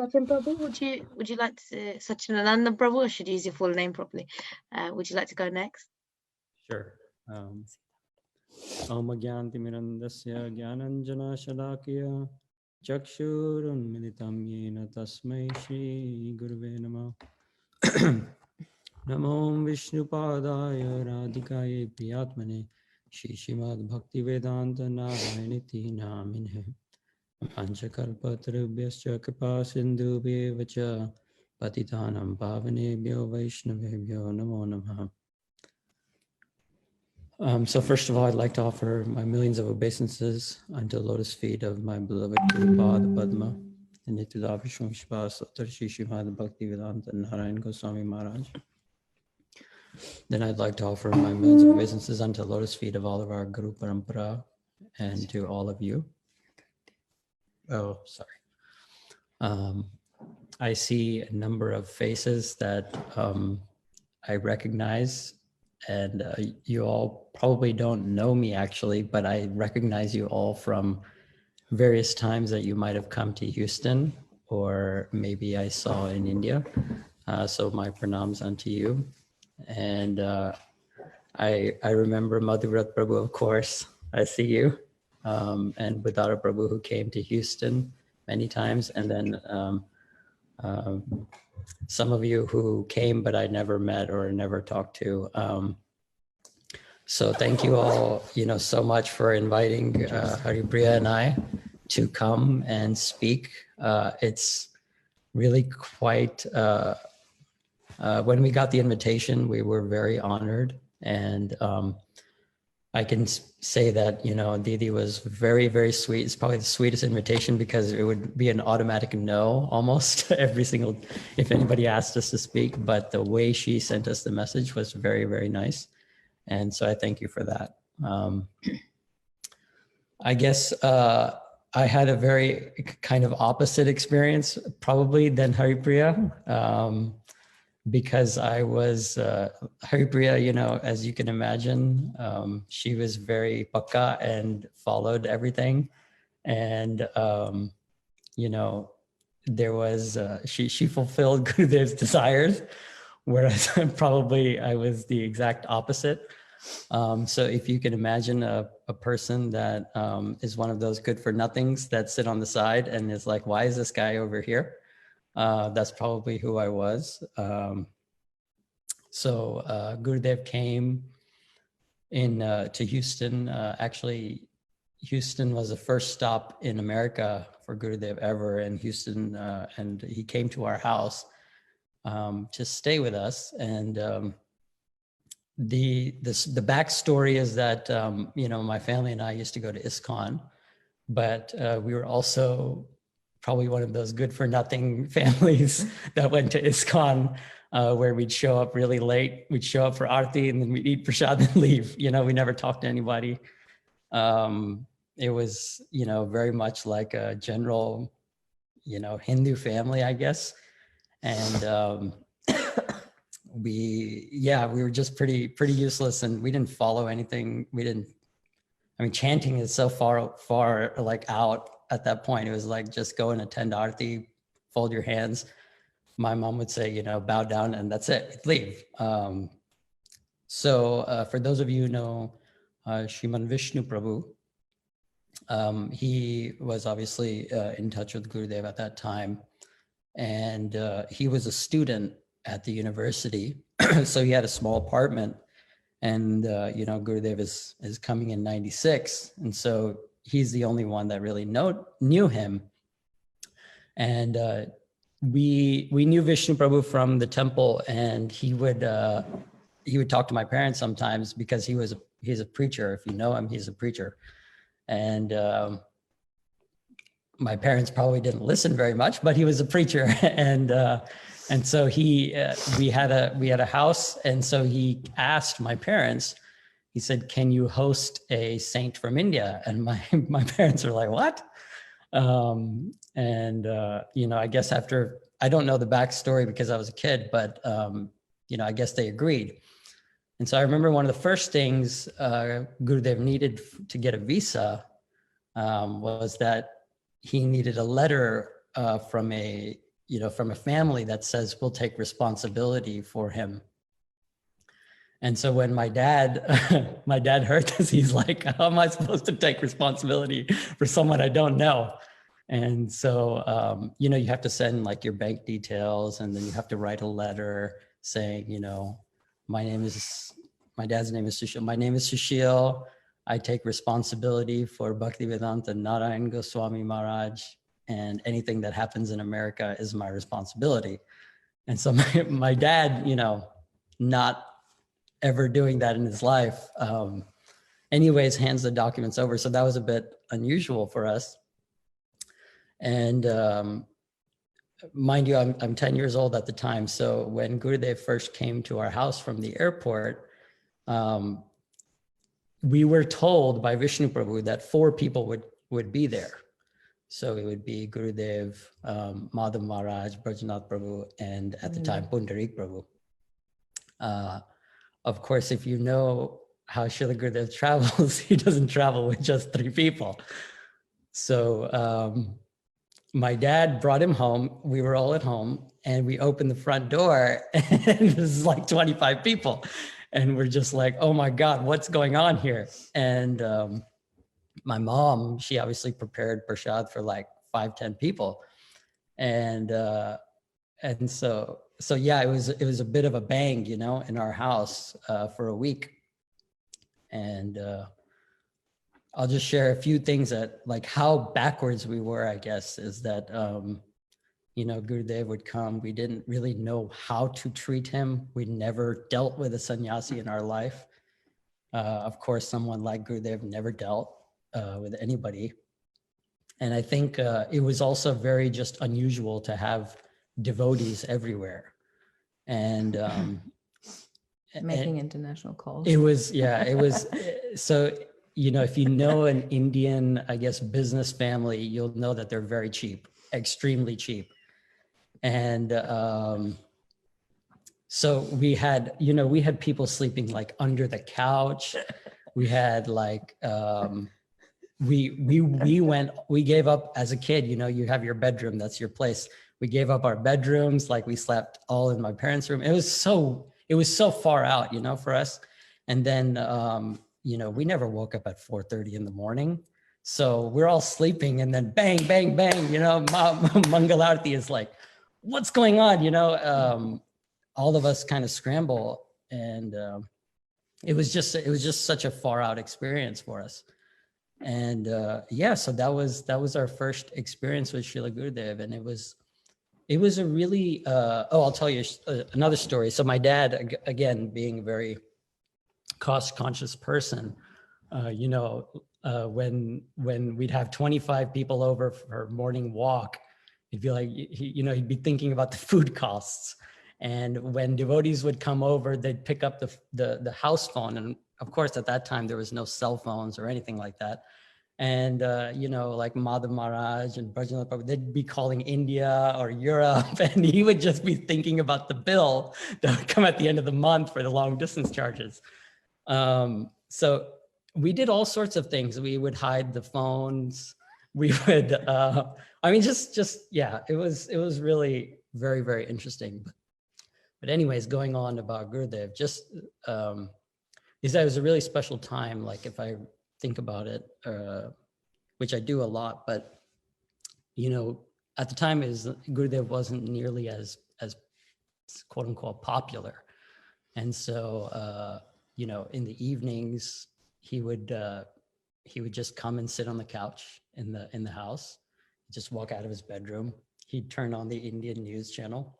Sachin Prabhu, would you like to Sacidananda Prabhu, or should you use your full name properly? Would you like to go next? Sure. Om Gyanti Mirandasya Gyananjana Shalakya Chakshurunmilitam Yena Tasmai Shri Guruve Namah. Namo Vishnu Padaya Radhikaye Priyatmane Shri Srimad Bhaktivedanta Narayaniti Namine Panchakalpatarubhyascha Kripa Sindhubhye Vacha Patitanam Pavanebhyo Vaishnavebhyo Namo Namaha. So first of all, I'd like to offer my millions of obeisances unto the lotus feet of my beloved Guru Pada Padma and Nitya Vishwamshpa Sotar Shri Srimad Bhaktivedanta Narayana Gosvami Maharaj. Then I'd like to offer my millions of obeisances unto the lotus feet of all of our Guru Parampara and to all of you. Oh, sorry. I see a number of faces that I recognize, and you all probably don't know me actually, but I recognize you all from various times that you might have come to Houston, or maybe I saw in India. So my pranams unto you. And I remember Madhurat Prabhu, of course, I see you. And Budara Prabhu, who came to Houston many times, and then some of you who came but I never met or never talked to. So thank you all, so much for inviting Haripriya and I to come and speak. It's really quite, when we got the invitation, we were very honored. And I can say that, Didi was very, very sweet. It's probably the sweetest invitation because it would be an automatic no almost if anybody asked us to speak. But the way she sent us the message was very, very nice. And so I thank you for that. I guess I had a very kind of opposite experience probably than Haripriya. Because I was, Haripriya, as you can imagine, she was very pakka and followed everything. And, there was, she fulfilled Gurudev's desires, whereas I was the exact opposite. So if you can imagine a person that is one of those good for nothings that sit on the side and is like, why is this guy over here? That's probably who I was. So Gurudev came to Houston. Actually, Houston was the first stop in America for Gurudev ever in Houston, and he came to our house to stay with us. And the backstory is that my family and I used to go to ISKCON, but we were also probably one of those good for nothing families that went to ISKCON, where we'd show up really late. We'd show up for Aarti and then we'd eat prasad and leave. We never talked to anybody. It was, very much like a general, Hindu family, I guess. And we were just pretty useless, and we didn't follow anything. Chanting is so far like out. At that point, it was like, just go and attend Aarti, fold your hands. My mom would say, bow down, and that's it, leave. So for those of you who know Sriman Vishnu Prabhu, he was obviously in touch with Gurudev at that time. And he was a student at the university. So he had a small apartment. And, Gurudev is coming in 96. And so he's the only one that really knew him. And we knew Vishnu Prabhu from the temple, and he would talk to my parents sometimes because he's a preacher. If you know him, he's a preacher. And my parents probably didn't listen very much, but he was a preacher. And so we had a house. And so he asked my parents, he said, can you host a saint from India? And my parents were like, what? I guess after, I don't know the backstory because I was a kid, but, I guess they agreed. And so I remember one of the first things Gurudev needed to get a visa was that he needed a letter from a family that says we'll take responsibility for him. And so when my dad heard this, he's like, how am I supposed to take responsibility for someone I don't know? And so, you have to send like your bank details, and then you have to write a letter saying, my dad's name is Sushil. My name is Sushil. I take responsibility for Bhaktivedanta Narayana Gosvami Maharaj, and anything that happens in America is my responsibility. And so my dad, not ever doing that in his life, anyways, hands the documents over. So that was a bit unusual for us. And mind you, I'm 10 years old at the time. So when Gurudev first came to our house from the airport, we were told by Vishnu Prabhu that 4 people would be there. So it would be Gurudev, Madhav Maharaj, Brajnath Prabhu, and at the time, Pundarik Prabhu. Of course, if you know how Srila Gurudev travels, he doesn't travel with just 3 people. So my dad brought him home. We were all at home, and we opened the front door, and this is like 25 people. And we're just like, oh my God, what's going on here? And my mom, she obviously prepared prasad for like 5-10 people. And so yeah, it was a bit of a bang, in our house for a week. And I'll just share a few things that, like, how backwards we were, I guess, is that, Gurudev would come. We didn't really know how to treat him. We never dealt with a sannyasi in our life. Of course, someone like Gurudev never dealt with anybody. And I think it was also very just unusual to have devotees everywhere. And making international calls. It was so, if you know an Indian, I guess, business family, you'll know that they're very cheap, extremely cheap. And so we had people sleeping like under the couch. We had like, we gave up as a kid, you have your bedroom, that's your place. We gave up our bedrooms, like we slept all in my parents' room. It was so far out, for us. And then, we never woke up at 4:30 in the morning. So we're all sleeping, and then bang, bang, bang, Mangalarti is like, what's going on? All of us kind of scramble. And it was just such a far out experience for us. And so that was our first experience with Srila Gurudev. And it was a really, I'll tell you another story. So my dad, again, being a very cost conscious person, when we'd have 25 people over for a morning walk, it'd be like, he'd be thinking about the food costs. And when devotees would come over, they'd pick up the house phone. And of course, at that time, there was no cell phones or anything like that. And, like Madhav Maharaj and Brajnath Prabhu, they'd be calling India or Europe, and he would just be thinking about the bill that would come at the end of the month for the long distance charges. So we did all sorts of things. We would hide the phones. We would, it was really very, very interesting. But anyways, going on about Gurudev, it was a really special time. Like if I think about it, which I do a lot, but at the time Gurudev wasn't nearly as quote unquote popular. And so, in the evenings, he would just come and sit on the couch in the house, just walk out of his bedroom. He'd turn on the Indian news channel,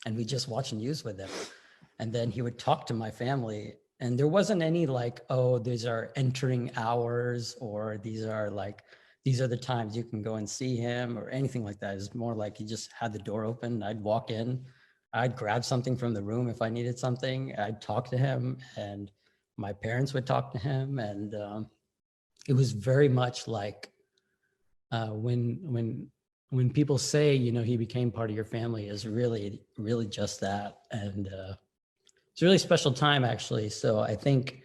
and we'd just watch news with him. And then he would talk to my family. And there wasn't any like, oh, these are entering hours, or these are the times you can go and see him, or anything like that. It's more like he just had the door open. I'd walk in, I'd grab something from the room if I needed something. I'd talk to him, and my parents would talk to him. And it was very much like when people say, he became part of your family, is really, really just that. And it's a really special time, actually. So I think,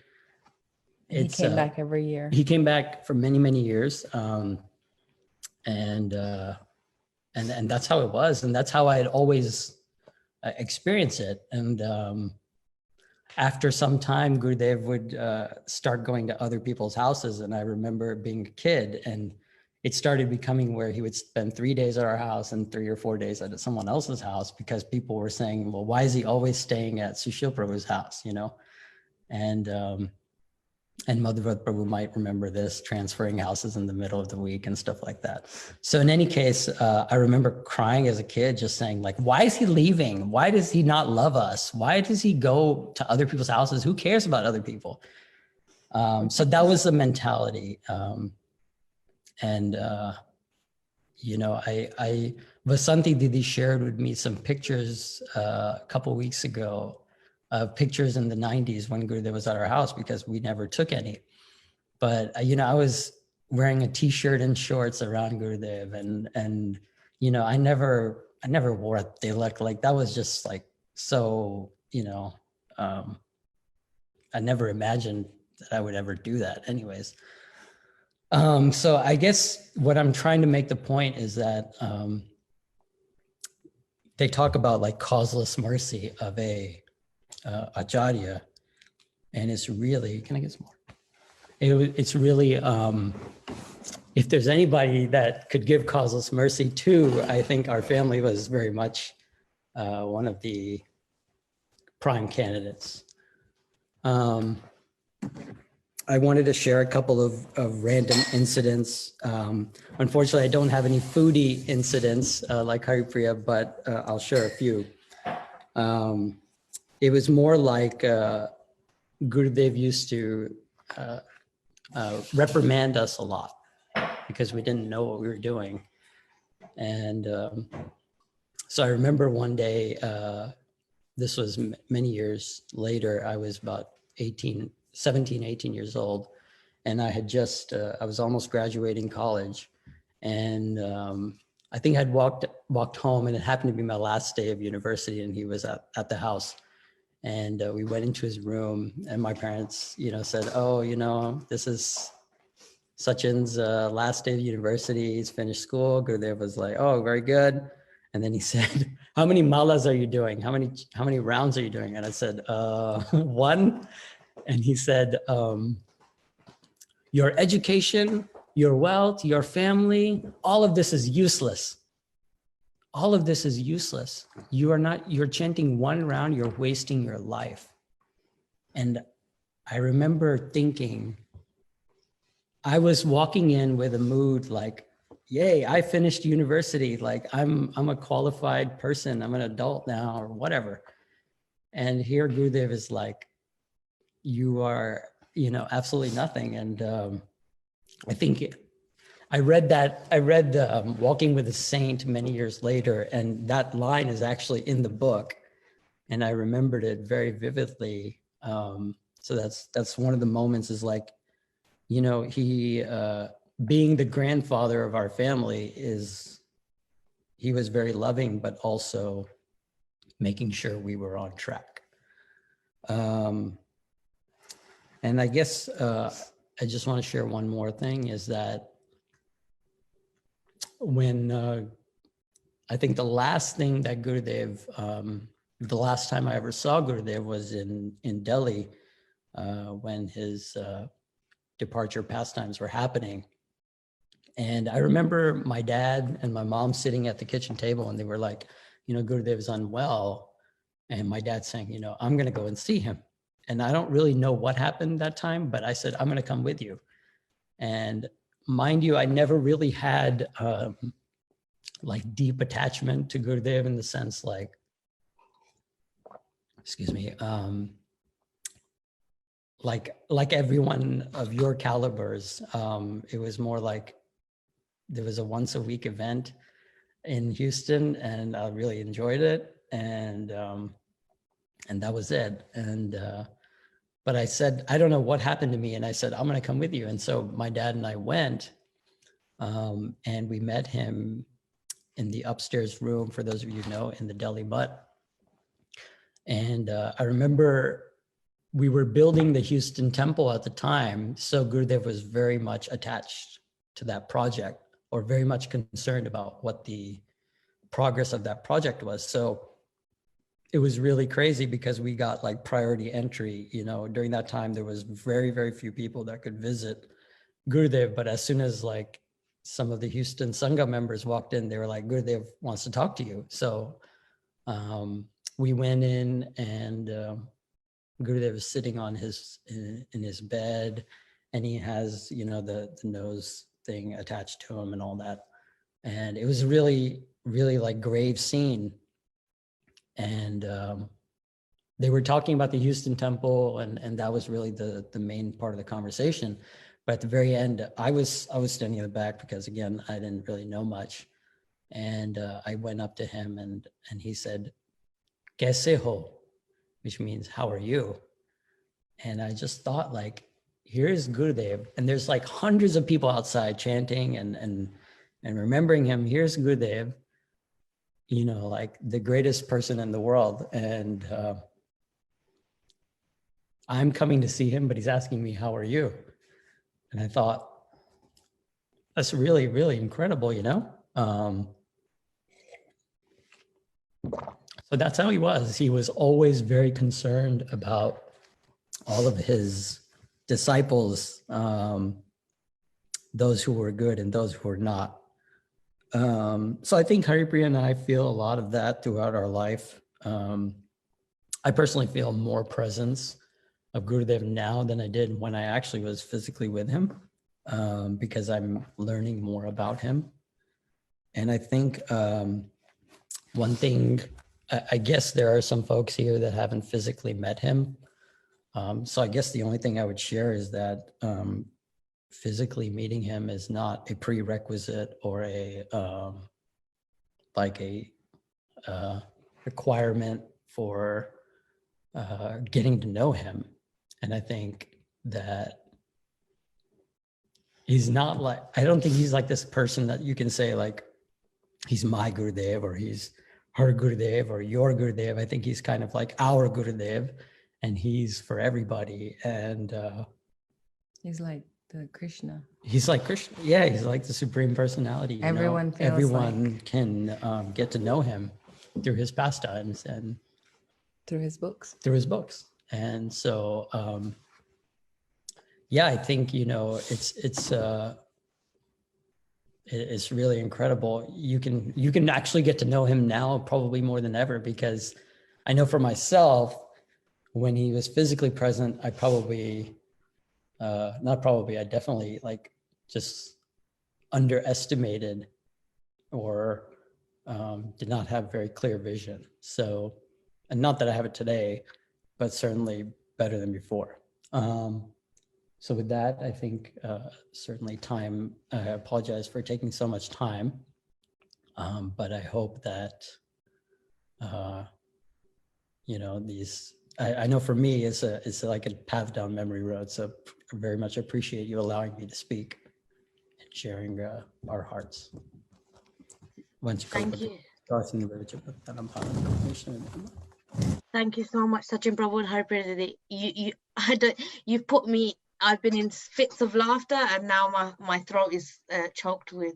He came back every year. He came back for many, many years. And that's how it was. And that's how I had always experienced it. And after some time, Gurudev would start going to other people's houses. And I remember being a kid, and it started becoming where he would spend 3 days at our house and 3 or 4 days at someone else's house, because people were saying, well, why is he always staying at Sushil Prabhu's house, you know? And Madhurvat Prabhu might remember this, transferring houses in the middle of the week and stuff like that. So in any case, I remember crying as a kid, just saying, like, why is he leaving? Why does he not love us? Why does he go to other people's houses? Who cares about other people? So that was the mentality. You know, Vasanti Didi shared with me some pictures a couple of weeks ago of pictures in the 90s when Gurudev was at our house, because we never took any. But, you know, I was wearing a t-shirt and shorts around Gurudev, and, you know, I never wore a tilak. Like, that was just like, so, you know, I never imagined that I would ever do that anyways. So I guess what I'm trying to make the point is that they talk about like causeless mercy of a Acharya, and it's really, can I get some more? It's really, if there's anybody that could give causeless mercy to, I think our family was very much one of the prime candidates. I wanted to share a couple of random incidents. Unfortunately, I don't have any foodie incidents like Haripriya, but I'll share a few. It was more like Gurudev used to reprimand us a lot because we didn't know what we were doing. And so I remember one day, this was many years later, I was about 17, 18 years old. And I had just, I was almost graduating college. And I think I'd walked home, and it happened to be my last day of university, and he was at the house. And we went into his room, and my parents, you know, said, oh, you know, this is Sachin's last day of university. He's finished school. Gurudev was like, oh, very good. And then he said, how many malas are you doing? How many rounds are you doing? And I said, 1. And he said, your education, your wealth, your family, all of this is useless. All of this is useless. You're chanting 1 round, you're wasting your life. And I remember thinking, I was walking in with a mood like, yay, I finished university. Like, I'm a qualified person. I'm an adult now, or whatever. And here Gurudev is like, you are, you know, absolutely nothing. And I think I read Walking with a Saint many years later, and that line is actually in the book, and I remembered it very vividly. So that's one of the moments, is like, you know, he, being the grandfather of our family, he was very loving, but also making sure we were on track. And I guess I just want to share one more thing, is that when I think the last thing that Gurudev, the last time I ever saw Gurudev was in Delhi, when his departure pastimes were happening. And I remember my dad and my mom sitting at the kitchen table, and they were like, you know, Gurudev is unwell. And my dad saying, you know, I'm going to go and see him. And I don't really know what happened that time, but I said, I'm going to come with you. And mind you, I never really had like deep attachment to Gurudev, in the sense like, excuse me, like everyone of your calibers, it was more like there was a once a week event in Houston, and I really enjoyed it. And that was it. And but I said, I don't know what happened to me. And I said, I'm going to come with you. And so my dad and I went, and we met him in the upstairs room, for those of you who know, in the Delhi Mutt. And I remember we were building the Houston temple at the time. So Gurudev was very much attached to that project, or very much concerned about what the progress of that project was. So it was really crazy because we got like priority entry. You know, during that time, there was very, very few people that could visit Gurudev. But as soon as like some of the Houston Sangha members walked in, they were like, Gurudev wants to talk to you. So we went in, and Gurudev was sitting on in his bed, and he has, you know, the nose thing attached to him and all that. And it was really, really like grave scene. And they were talking about the Houston temple, and that was really the main part of the conversation. But at the very end, I was standing in the back because, again, I didn't really know much. And I went up to him, and he said, "Kaise ho?" which means, "How are you?" And I just thought, like, here's Gurudev, and there's like hundreds of people outside chanting and remembering him. Here's Gurudev, you know, like the greatest person in the world. And I'm coming to see him, but he's asking me, "How are you?" And I thought, that's really, really incredible, you know? So that's how he was. He was always very concerned about all of his disciples, those who were good and those who were not. So I think Haripriya and I feel a lot of that throughout our life. I personally feel more presence of Gurudev now than I did when I actually was physically with him, because I'm learning more about him. And I think one thing, I guess there are some folks here that haven't physically met him. So I guess the only thing I would share is that physically meeting him is not a prerequisite or a requirement for getting to know him. And I think that he's not like, I don't think he's like this person that you can say like, he's my Gurudev, or he's her Gurudev, or your Gurudev. I think he's kind of like our Gurudev, and he's for everybody. And He's like the Krishna. He's like Krishna. Yeah, he's like the Supreme Personality. You Everyone know? feels Everyone like... can get to know him through his pastimes and through his books. Through his books. And so, yeah, I think, you know, it's really incredible. You can actually get to know him now probably more than ever, because I know for myself, when he was physically present, I probably, I definitely like just underestimated or did not have very clear vision. So, and not that I have it today, but certainly better than before. So with that, I think certainly time, I apologize for taking so much time, but I hope that, you know, these, I know for me, it's like a path down memory road. So I very much appreciate you allowing me to speak and sharing our hearts. Thank you. Thank you so much, Sachin Prabhu and Haripriya. You've put me, I've been in fits of laughter, and now my throat is choked with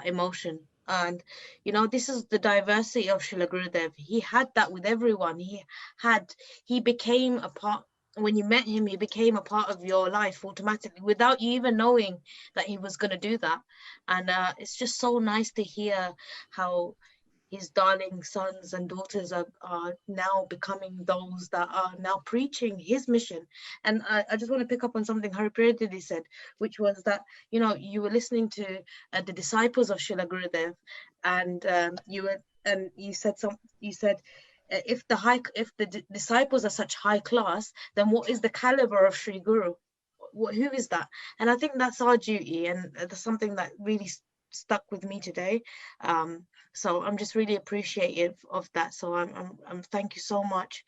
emotion. And, you know, this is the diversity of Srila Gurudev. He had that with everyone. He became a part, when you met him, he became a part of your life automatically without you even knowing that he was going to do that. And it's just so nice to hear how his darling sons and daughters are now becoming those that are now preaching his mission. And I just want to pick up on something Haripriya said, which was that, you know, you were listening to the disciples of Srila Gurudev, and you said if the disciples are such high class, then what is the caliber of Sri Guru? Who is that? And I think that's our duty, and that's something that really stuck with me today. So I'm just really appreciative of that. So I'm thank you so much.